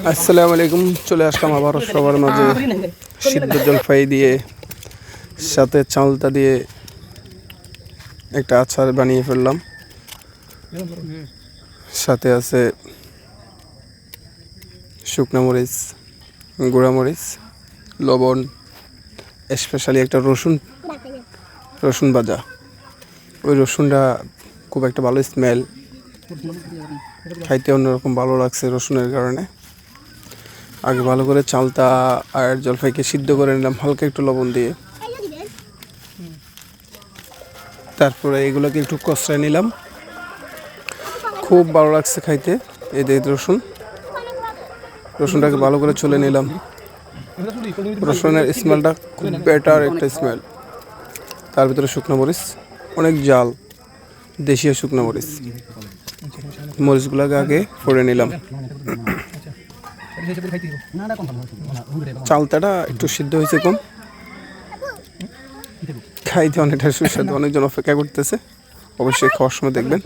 আসসালামু আলাইকুম। চলে আসলাম আবার সবার মাঝে সিদ্ধ জলপাই দিয়ে সাথে চালতা দিয়ে একটা আচার বানিয়ে ফেললাম। সাথে আছে শুকনো মরিচ, গুঁড়া মরিচ, লবণ, স্পেশালি একটা রসুন ভাজা। ওই রসুনটা খুব একটা ভালো স্মেল, খাইতে অন্যরকম ভালো লাগছে রসুনের কারণে। আগে ভালো করে চালতা আর জলপাইকে সিদ্ধ করে নিলাম হালকা একটু লবণ দিয়ে। তারপরে এগুলোকে একটু কষায় নিলাম, খুব ভালো লাগছে খাইতে। এই যে রসুনটাকে ভালো করে চলে নিলাম। রসুনের স্মেলটা খুব বেটার একটা স্মেল। তার ভিতরে শুকনো মরিচ, অনেক জাল, দেশীয় শুকনো মরিচ। মরিচগুলোকে আগে ফোড়ে নিলাম। চালতাটা একটু সিদ্ধ হয়েছে কম, খাইতে অনেকটা সুস্বাদু। অনেকজন অপেক্ষা করতেছে, অবশ্যই খাওয়ার সময় দেখবেন।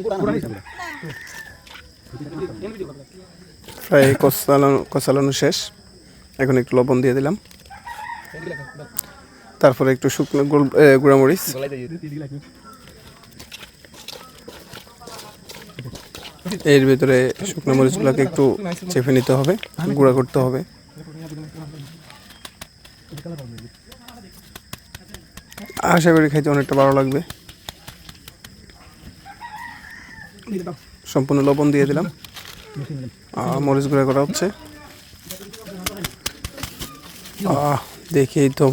প্রায় কষালানো শেষ, এখন একটু লবণ দিয়ে দিলাম। তারপরে একটু শুকনো গুঁড়ামরিচ, এর ভিতরে শুকনো মরিচগুলোকে একটু চেপে নিতে হবে, গুঁড়া করতে হবে। আশা করি খাইতে অনেকটা ভালো লাগবে। সম্পূর্ণ লবণ দিয়ে দিলাম, মরিচ গুঁড়া করা হচ্ছে। দেখেই তো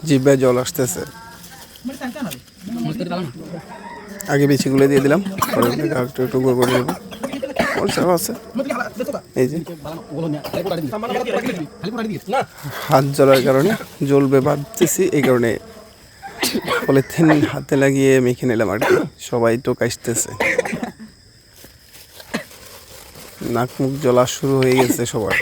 জিভে জল আসতেছে। আগে বেশিগুলো দিয়ে দিলাম, একটু একটু গুঁড়ো করে নেব। আছে এই যে হাত জ্বলার কারণে জ্বলবে ভাবতেছি, এই কারণে পলিথিন হাতে লাগিয়ে মেখে নিলাম আর কি। সবাই তো কাশতেছে, নাক মুখ জ্বলা শুরু হয়ে গেছে সবার।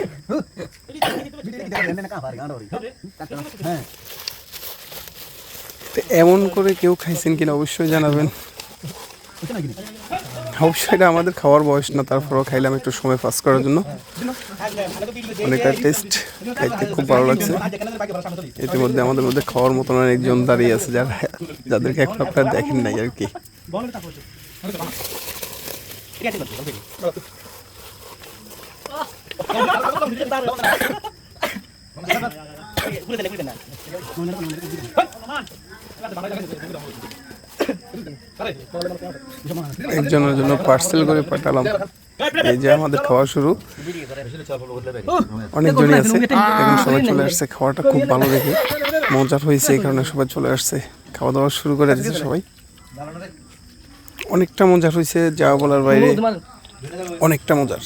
এমন করে কেউ খাইছেন কিনা অবশ্যই জানাবেন। অবশ্যই এটা আমাদের খাওয়ার বয়স না, তারপরেও খাইলাম একটু সময় পাস করার জন্য। অনেকটা টেস্ট, খাইতে খুব ভালো লাগছে। ইতিমধ্যে আমাদের মধ্যে খাওয়ার মতন অনেকজন দাঁড়িয়ে আছে, যাদেরকে এখন আপনারা দেখেন নাই আর কি। একজনের জন্য পার্সেল করে পাঠালাম। এই যে আমাদের খাওয়া শুরু, অনেকজনই আছে এখন, সবাই চলে আসছে। খাওয়াটা খুব ভালো দেখে মজার হয়েছে, এই কারণে সবাই চলে আসছে, খাওয়া দাওয়া শুরু করে দিয়েছে সবাই। অনেকটা মজার হয়েছে, যা বলার বাইরে, অনেকটা মজার।